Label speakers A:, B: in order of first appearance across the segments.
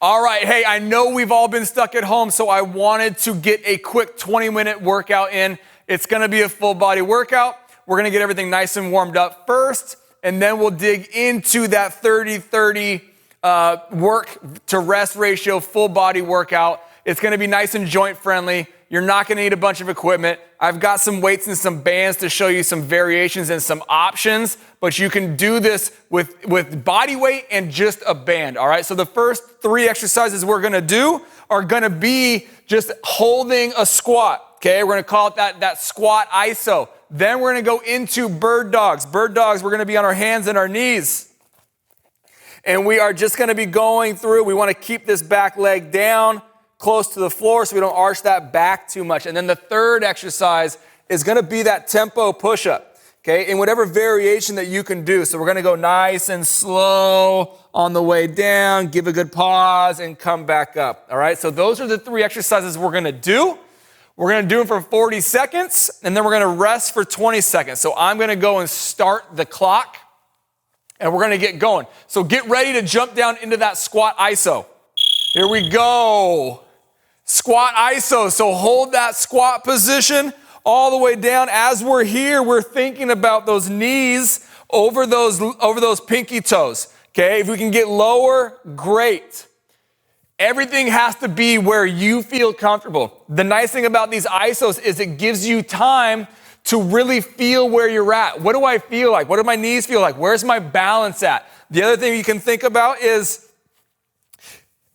A: All right, hey, I know we've all been stuck at home, so I wanted to get a quick 20-minute workout in. It's gonna be a full body workout. We're gonna get everything nice and warmed up first, and then we'll dig into that 30-30 work to rest ratio full body workout. It's gonna be nice and joint friendly. You're not gonna need a bunch of equipment. I've got some weights and some bands to show you some variations and some options, but you can do this with body weight and just a band, all right? So the first 3 exercises we're gonna do are gonna be just holding a squat, okay? We're gonna call it that squat ISO. Then we're gonna go into bird dogs. Bird dogs, we're gonna be on our hands and our knees. And we are just gonna be going through, we wanna keep this back leg down, close to the floor so we don't arch that back too much. And then the third exercise is gonna be that tempo push-up, okay? In whatever variation that you can do. So we're gonna go nice and slow on the way down, give a good pause, and come back up, all right? So those are the 3 exercises we're gonna do. We're gonna do them for 40 seconds, and then we're gonna rest for 20 seconds. So I'm gonna go and start the clock, and we're gonna get going. So get ready to jump down into that squat ISO. Here we go. Squat ISO, so hold that squat position all the way down. As we're here, we're thinking about those knees over those pinky toes, okay? If we can get lower, great. Everything has to be where you feel comfortable. The nice thing about these ISOs is it gives you time to really feel where you're at. What do I feel like? What do my knees feel like? Where's my balance at? The other thing you can think about is,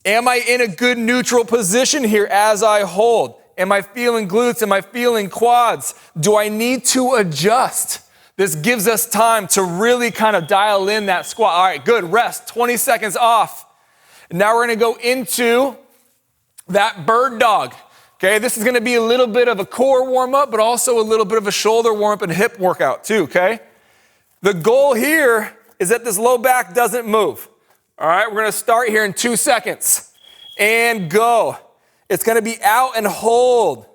A: am I in a good neutral position here as I hold? Am I feeling glutes? Am I feeling quads? Do I need to adjust? This gives us time to really kind of dial in that squat. All right, good, rest, 20 seconds off. Now we're gonna go into that bird dog. Okay, this is gonna be a little bit of a core warm up, but also a little bit of a shoulder warm up and hip workout too, okay? The goal here is that this low back doesn't move. All right, we're gonna start here in 2 seconds and go. It's gonna be out and hold.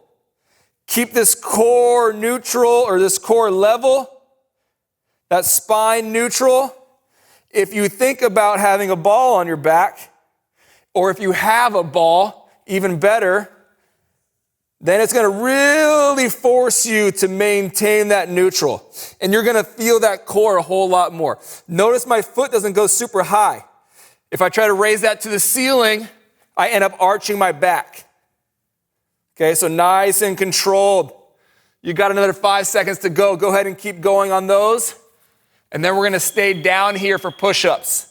A: Keep this core neutral or this core level, that spine neutral. If you think about having a ball on your back, or if you have a ball, even better, then it's gonna really force you to maintain that neutral. And you're gonna feel that core a whole lot more. Notice my foot doesn't go super high. If I try to raise that to the ceiling, I end up arching my back. Okay, so nice and controlled. You got another 5 seconds to go. Go ahead and keep going on those. And then we're gonna stay down here for push-ups.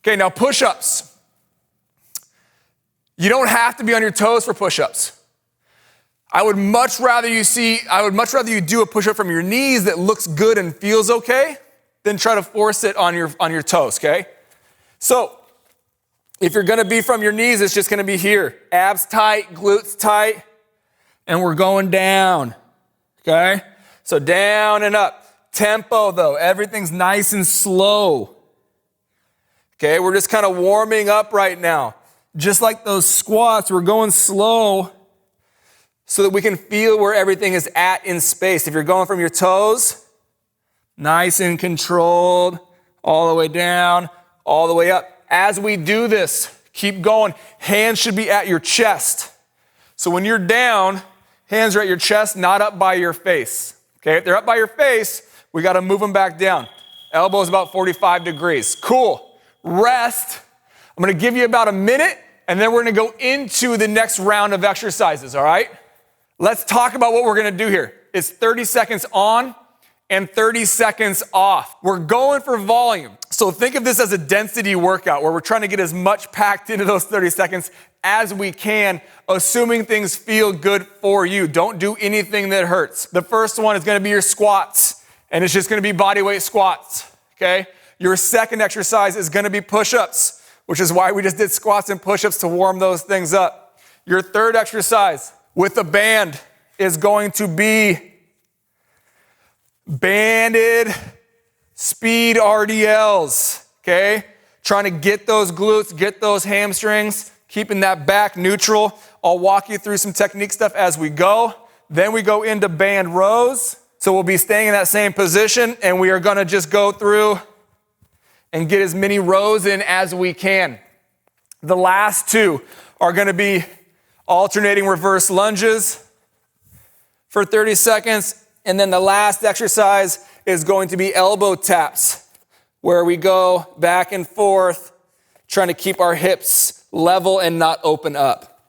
A: Okay, now push-ups. You don't have to be on your toes for push-ups. I would much rather you do a push-up from your knees that looks good and feels okay than try to force it on your toes, okay? So, if you're gonna be from your knees, it's just gonna be here. Abs tight, glutes tight, and we're going down, okay? So down and up. Tempo though, everything's nice and slow. Okay, we're just kind of warming up right now. Just like those squats, we're going slow so that we can feel where everything is at in space. If you're going from your toes, nice and controlled, all the way down, all the way up. As we do this, keep going. Hands should be at your chest. So when you're down, hands are at your chest, not up by your face. Okay, if they're up by your face, we gotta move them back down. Elbows about 45 degrees. Cool. Rest. I'm gonna give you about a minute, and then we're gonna go into the next round of exercises, all right? Let's talk about what we're gonna do here. It's 30 seconds on and 30 seconds off. We're going for volume. So think of this as a density workout where we're trying to get as much packed into those 30 seconds as we can, assuming things feel good for you. Don't do anything that hurts. The first one is gonna be your squats, and it's just gonna be body weight squats, okay? Your second exercise is gonna be push-ups, which is why we just did squats and push-ups to warm those things up. Your third exercise with a band is going to be banded speed Rdls, okay? Trying to get those glutes, get those hamstrings, keeping that back neutral. I'll walk you through some technique stuff as we go. Then we go into band rows. So we'll be staying in that same position, and we are gonna just go through and get as many rows in as we can. The last two are gonna be alternating reverse lunges for 30 seconds. And then the last exercise is going to be elbow taps, where we go back and forth, trying to keep our hips level and not open up.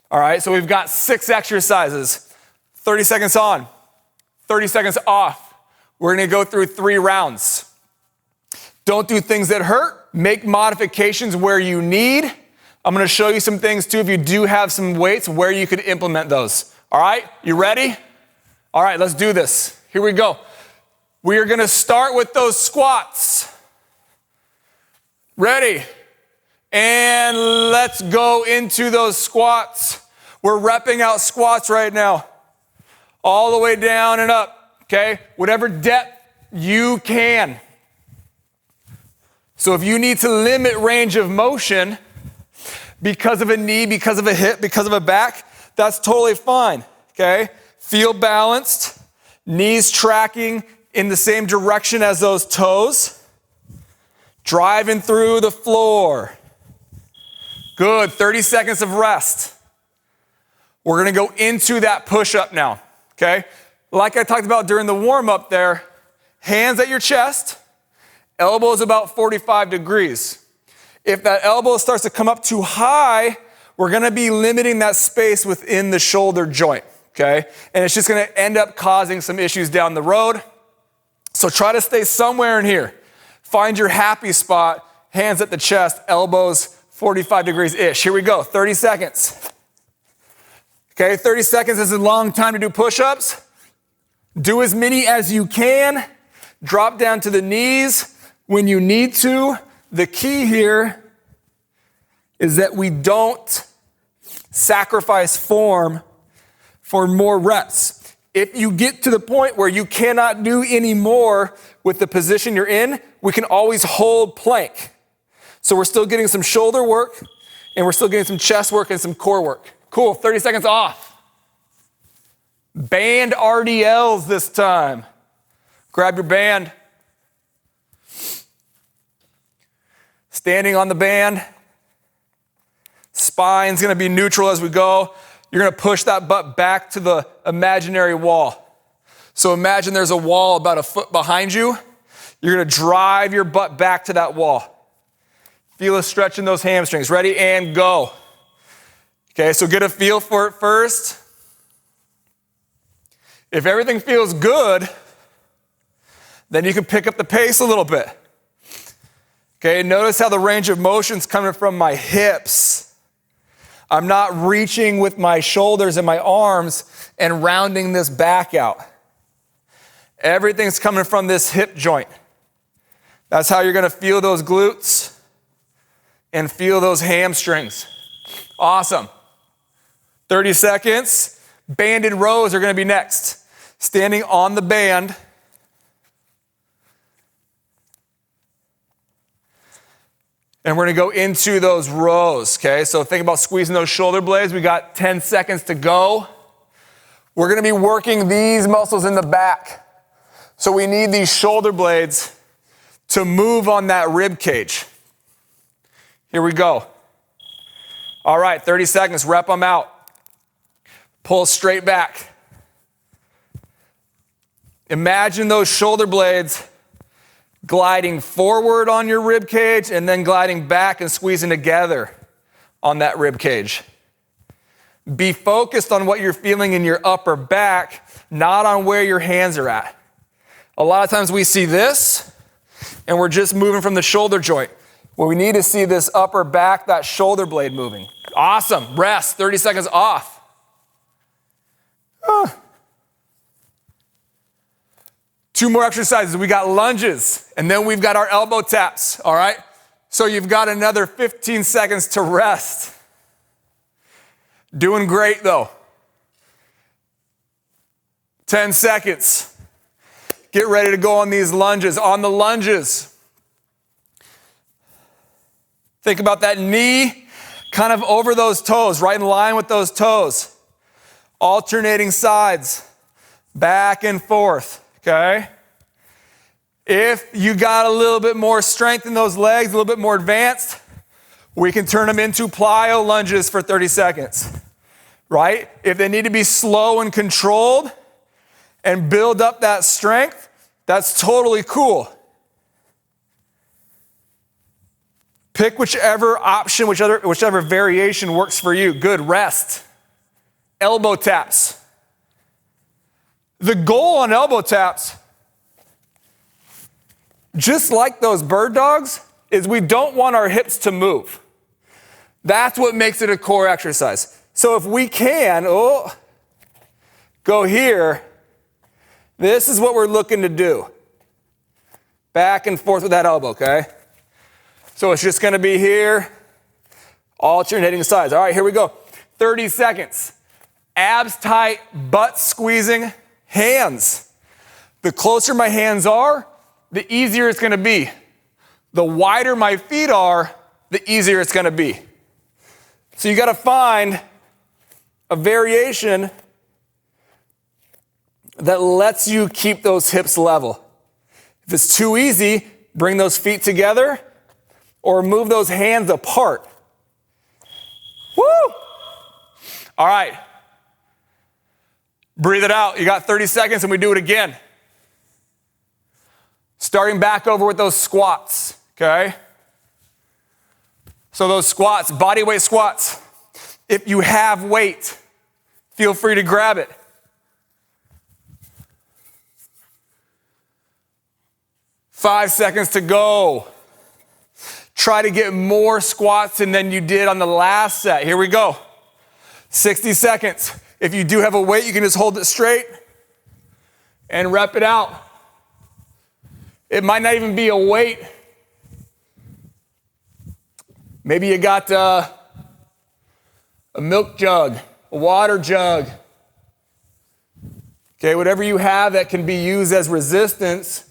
A: All right, so we've got 6 exercises. 30 seconds on, 30 seconds off. We're gonna go through 3 rounds. Don't do things that hurt. Make modifications where you need. I'm gonna show you some things too, if you do have some weights, where you could implement those. All right, you ready? All right, let's do this. Here we go. We are gonna start with those squats. Ready? And let's go into those squats. We're repping out squats right now. All the way down and up, okay? Whatever depth you can. So if you need to limit range of motion because of a knee, because of a hip, because of a back, that's totally fine, okay? Feel balanced, knees tracking in the same direction as those toes, driving through the floor. Good, 30 seconds of rest. We're gonna go into that push-up now, okay? Like I talked about during the warm-up there, hands at your chest, elbows about 45 degrees. If that elbow starts to come up too high, we're gonna be limiting that space within the shoulder joint, okay? And it's just gonna end up causing some issues down the road. So try to stay somewhere in here. Find your happy spot, hands at the chest, elbows 45 degrees-ish. Here we go, 30 seconds. Okay, 30 seconds is a long time to do push-ups. Do as many as you can. Drop down to the knees when you need to. The key here is that we don't sacrifice form for more reps. If you get to the point where you cannot do any more with the position you're in, we can always hold plank. So we're still getting some shoulder work, and we're still getting some chest work and some core work. Cool, 30 seconds off. Band RDLs this time. Grab your band. Standing on the band. Spine's gonna be neutral as we go. You're gonna push that butt back to the imaginary wall. So imagine there's a wall about a foot behind you. You're gonna drive your butt back to that wall. Feel a stretch in those hamstrings. Ready, and go. Okay, so get a feel for it first. If everything feels good, then you can pick up the pace a little bit. Okay, notice how the range of motion's coming from my hips. I'm not reaching with my shoulders and my arms and rounding this back out. Everything's coming from this hip joint. That's how you're gonna feel those glutes and feel those hamstrings. Awesome. 30 seconds. Banded rows are gonna be next. Standing on the band. And we're gonna go into those rows, okay? So think about squeezing those shoulder blades. We got 10 seconds to go. We're gonna be working these muscles in the back. So we need these shoulder blades to move on that rib cage. Here we go. All right, 30 seconds, rep them out. Pull straight back. Imagine those shoulder blades gliding forward on your rib cage and then gliding back and squeezing together on that rib cage. Be focused on what you're feeling in your upper back, not on where your hands are at. A lot of times we see this and we're just moving from the shoulder joint. Well, we need to see this upper back, that shoulder blade moving. Awesome, rest, 30 seconds off. Two more exercises. We got lunges, and then we've got our elbow taps, all right? So you've got another 15 seconds to rest. Doing great, though. 10 seconds. Get ready to go on these lunges. On the lunges, think about that knee kind of over those toes, right in line with those toes. Alternating sides, back and forth. Okay? If you got a little bit more strength in those legs, a little bit more advanced, We can turn them into plyo lunges for 30 seconds, right? If they need to be slow and controlled and build up that strength, that's totally cool. Pick whichever option, whichever variation works for you. Good, rest. Elbow taps. The goal on elbow taps, just like those bird dogs, is we don't want our hips to move. That's what makes it a core exercise. So if we can, go here, this is what we're looking to do. Back and forth with that elbow, okay? So it's just gonna be here, alternating sides. All right, here we go. 30 seconds. Abs tight, butt squeezing, hands. The closer my hands are, the easier it's gonna be. The wider my feet are, the easier it's gonna be. So you gotta find a variation that lets you keep those hips level. If it's too easy, bring those feet together or move those hands apart. Woo! All right. Breathe it out. You got 30 seconds and we do it again. Starting back over with those squats, okay? So those squats, body weight squats. If you have weight, feel free to grab it. Five seconds to go. Try to get more squats than you did on the last set. Here we go. 60 seconds. If you do have a weight, you can just hold it straight and rep it out. It might not even be a weight. Maybe you got a milk jug, a water jug. Okay, whatever you have that can be used as resistance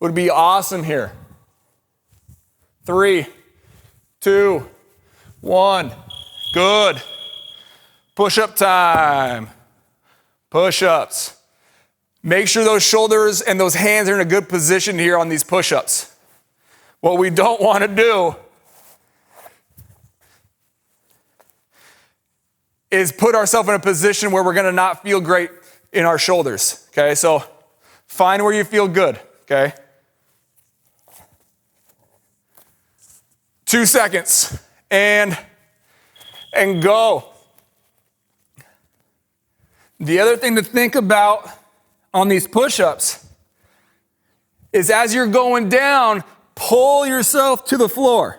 A: would be awesome here. 3, 2, 1. Good. Push-up time. Push-ups. Make sure those shoulders and those hands are in a good position here on these push-ups. What we don't want to do is put ourselves in a position where we're going to not feel great in our shoulders. Okay, so find where you feel good. Okay. 2 seconds and go. The other thing to think about on these push-ups is as you're going down, pull yourself to the floor.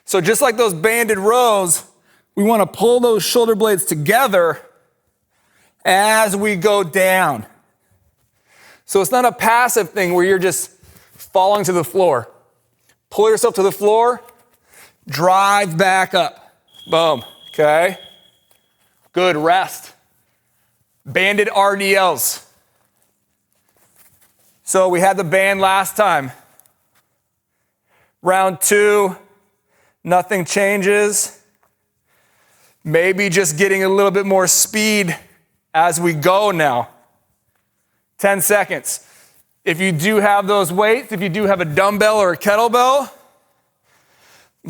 A: So just like those banded rows, we want to pull those shoulder blades together as we go down. So it's not a passive thing where you're just falling to the floor. Pull yourself to the floor, drive back up. Boom, okay? Good, rest. Banded Rdls. So we had the band last time. Round 2, nothing changes. Maybe just getting a little bit more speed as we go now. 10 seconds. If you do have those weights, if you do have a dumbbell or a kettlebell,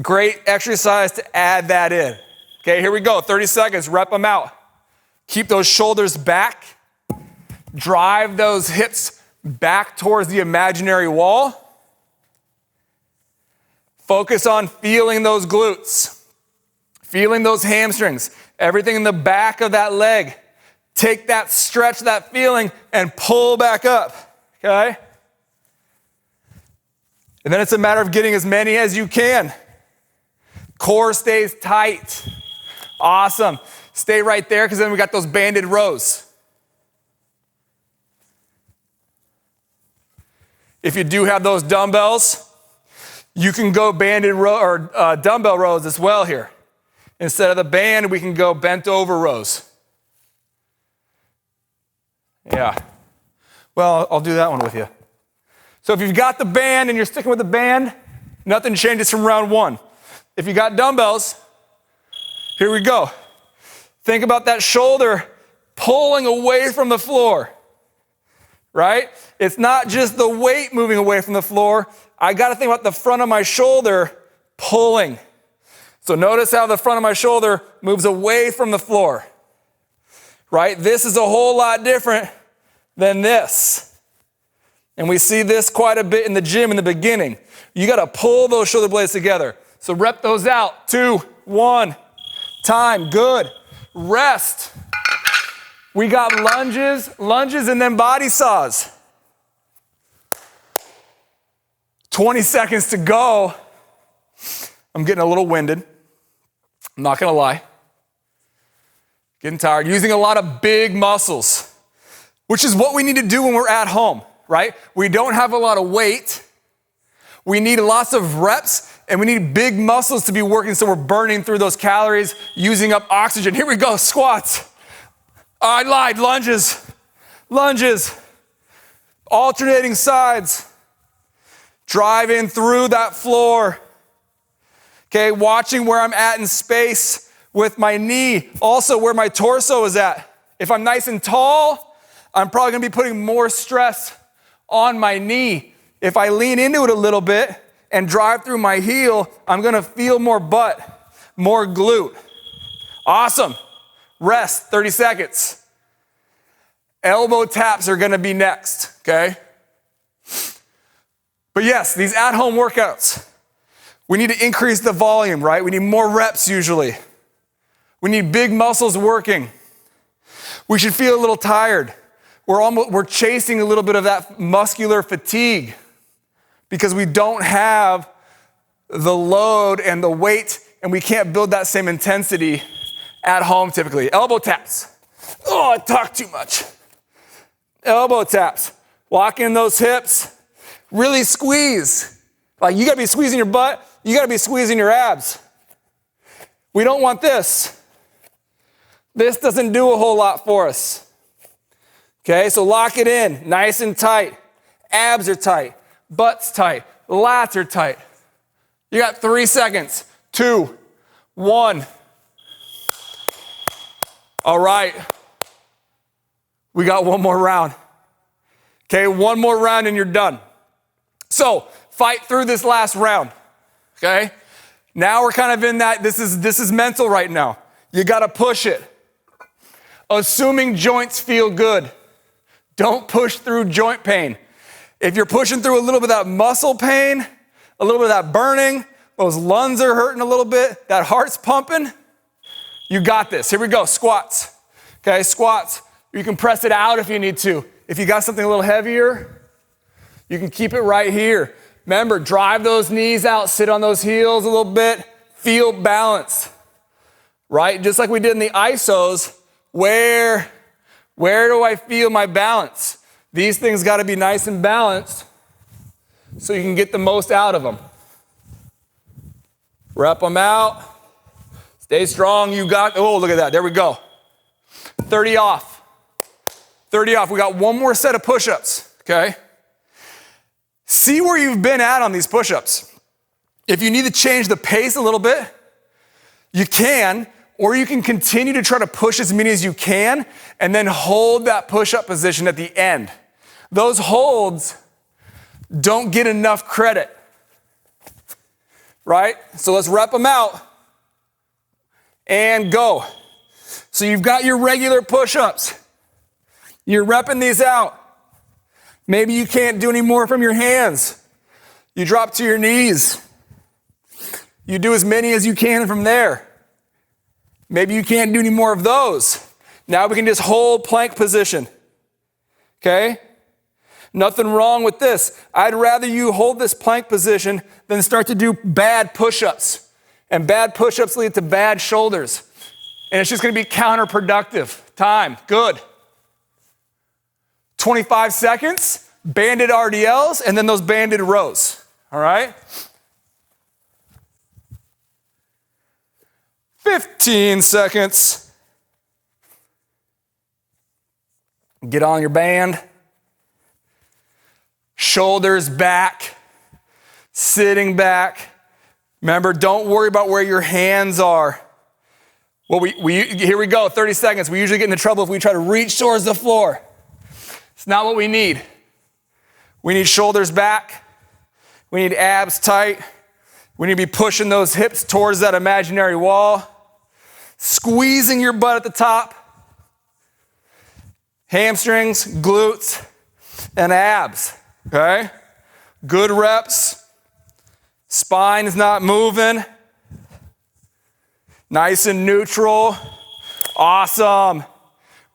A: great exercise to add that in. Okay, here we go. 30 seconds, rep them out. Keep those shoulders back. Drive those hips back towards the imaginary wall. Focus on feeling those glutes, feeling those hamstrings, everything in the back of that leg. Take that stretch, that feeling, and pull back up, okay? And then it's a matter of getting as many as you can. Core stays tight. Awesome. Stay right there because then we got those banded rows. If you do have those dumbbells, you can go banded row or dumbbell rows as well here. Instead of the band, we can go bent over rows. Yeah. Well, I'll do that one with you. So if you've got the band and you're sticking with the band, nothing changes from round 1. If you got dumbbells, here we go. Think about that shoulder pulling away from the floor, right? It's not just the weight moving away from the floor. I got to think about the front of my shoulder pulling. So notice how the front of my shoulder moves away from the floor, right? This is a whole lot different than this. And we see this quite a bit in the gym in the beginning. You got to pull those shoulder blades together. So rep those out. 2, 1, time, good. Rest. We got lunges, and then body saws. 20 seconds to go. I'm getting a little winded. I'm not gonna lie. Getting tired. Using a lot of big muscles, which is what we need to do when we're at home, right? We don't have a lot of weight. We need lots of reps, and we need big muscles to be working so we're burning through those calories, using up oxygen. Here we go, squats. I lied, lunges. Alternating sides. Driving through that floor. Okay, watching where I'm at in space with my knee, also where my torso is at. If I'm nice and tall, I'm probably gonna be putting more stress on my knee. If I lean into it a little bit and drive through my heel, I'm gonna feel more butt, more glute. Awesome. Rest, 30 seconds. Elbow taps are gonna be next, okay? But yes, these at-home workouts, we need to increase the volume, right? We need more reps usually. We need big muscles working. We should feel a little tired. We're chasing a little bit of that muscular fatigue because we don't have the load and the weight, and we can't build that same intensity at home typically. Elbow taps. Oh, I talk too much. Elbow taps. Lock in those hips. Really squeeze. Like you gotta be squeezing your butt, you gotta be squeezing your abs. We don't want this. This doesn't do a whole lot for us. Okay, so lock it in, nice and tight. Abs are tight, butt's tight, lats are tight. You got 3 seconds. 2, 1. All right. We got one more round. Okay, one more round and you're done. So fight through this last round, okay? Now we're kind of in that, this is mental right now. You gotta push it. Assuming joints feel good. Don't push through joint pain. If you're pushing through a little bit of that muscle pain, a little bit of that burning, those lungs are hurting a little bit, that heart's pumping, you got this. Here we go, squats. Okay, squats. You can press it out if you need to. If you got something a little heavier, you can keep it right here. Remember, drive those knees out, sit on those heels a little bit, feel balance, right? Just like we did in the isos, where do I feel my balance? These things gotta be nice and balanced so you can get the most out of them. Rep them out. Stay strong, you got, oh, look at that, there we go. 30 off. 30 off, we got one more set of push-ups, okay? See where you've been at on these push-ups. If you need to change the pace a little bit, you can, or you can continue to try to push as many as you can and then hold that push-up position at the end. Those holds don't get enough credit, right? So let's rep them out and go. So you've got your regular push-ups. You're repping these out. Maybe you can't do any more from your hands. You drop to your knees. You do as many as you can from there. Maybe you can't do any more of those. Now we can just hold plank position. Okay? Nothing wrong with this. I'd rather you hold this plank position than start to do bad push-ups. And bad push-ups lead to bad shoulders. And it's just gonna be counterproductive. Time, good. 25 seconds, banded RDLs, and then those banded rows, all right? 15 seconds. Get on your band. Shoulders back, sitting back. Remember, don't worry about where your hands are. Well, here we go, 30 seconds. We usually get into trouble if we try to reach towards the floor. It's not what we need. We need shoulders back. We need abs tight. We need to be pushing those hips towards that imaginary wall, squeezing your butt at the top, hamstrings, glutes, and abs, okay? Good reps. Spine is not moving. Nice and neutral. Awesome.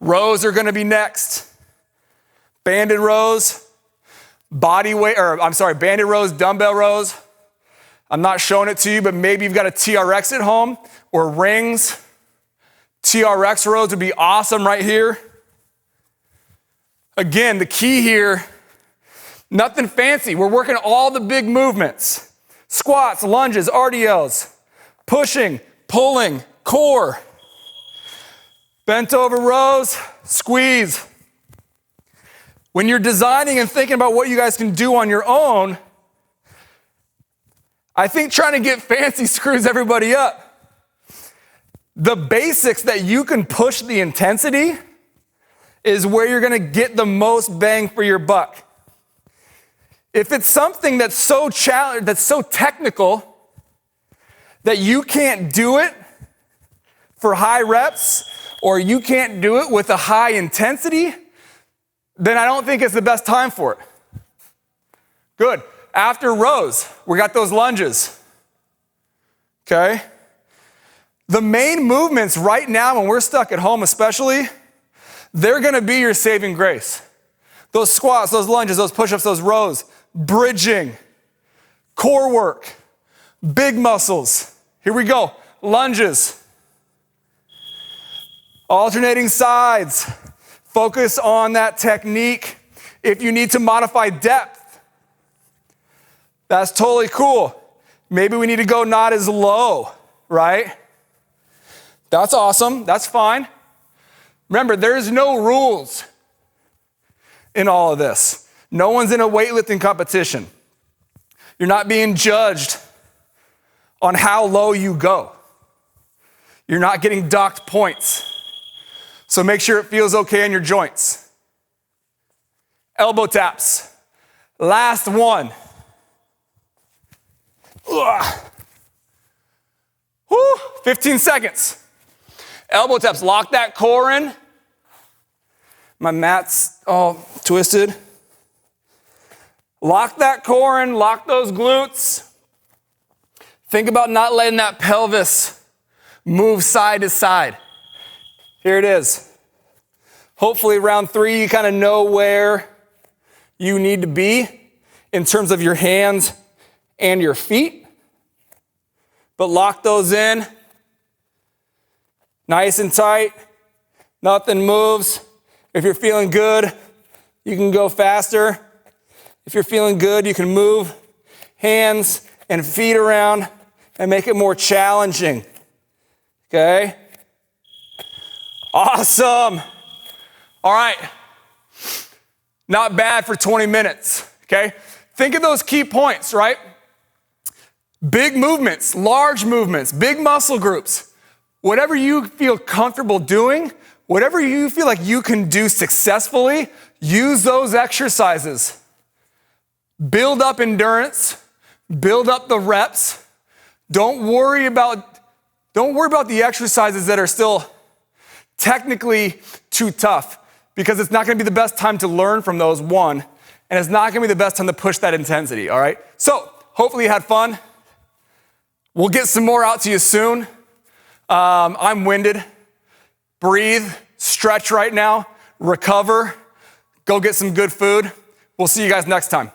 A: Rows are gonna be next. Banded rows, banded rows, dumbbell rows. I'm not showing it to you, but maybe you've got a TRX at home or rings. TRX rows would be awesome right here. Again, the key here, nothing fancy. We're working all the big movements. Squats, lunges, RDLs, pushing, pulling, core. Bent over rows, squeeze. When you're designing and thinking about what you guys can do on your own, I think trying to get fancy screws everybody up. The basics that you can push the intensity is where you're gonna get the most bang for your buck. If it's something that's so technical that you can't do it for high reps or you can't do it with a high intensity, then I don't think it's the best time for it. Good. After rows, we got those lunges, okay? The main movements right now when we're stuck at home especially, they're gonna be your saving grace. Those squats, those lunges, those push-ups, those rows, bridging, core work, big muscles. Here we go, lunges. Alternating sides, focus on that technique. If you need to modify depth, that's totally cool. Maybe we need to go not as low, right? That's awesome, that's fine. Remember, there's no rules in all of this. No one's in a weightlifting competition. You're not being judged on how low you go. You're not getting docked points. So make sure it feels okay in your joints. Elbow taps. Last one. Ugh. Woo, 15 seconds. Elbow taps, lock that core in. My mat's all twisted. Lock that core in, lock those glutes. Think about not letting that pelvis move side to side. Here it is. Hopefully round 3, you kind of know where you need to be in terms of your hands and your feet. But lock those in. Nice and tight. Nothing moves. If you're feeling good, you can go faster. If you're feeling good, you can move hands and feet around and make it more challenging. Okay? Awesome. All right. Not bad for 20 minutes. Okay? Think of those key points, right? Big movements, large movements, big muscle groups. Whatever you feel comfortable doing, whatever you feel like you can do successfully, use those exercises. Build up endurance, build up the reps. Don't worry about the exercises that are still technically too tough, because it's not gonna be the best time to learn from those, one, and it's not gonna be the best time to push that intensity, all right? So, hopefully you had fun. We'll get some more out to you soon. I'm winded. Breathe, stretch right now, recover, go get some good food. We'll see you guys next time.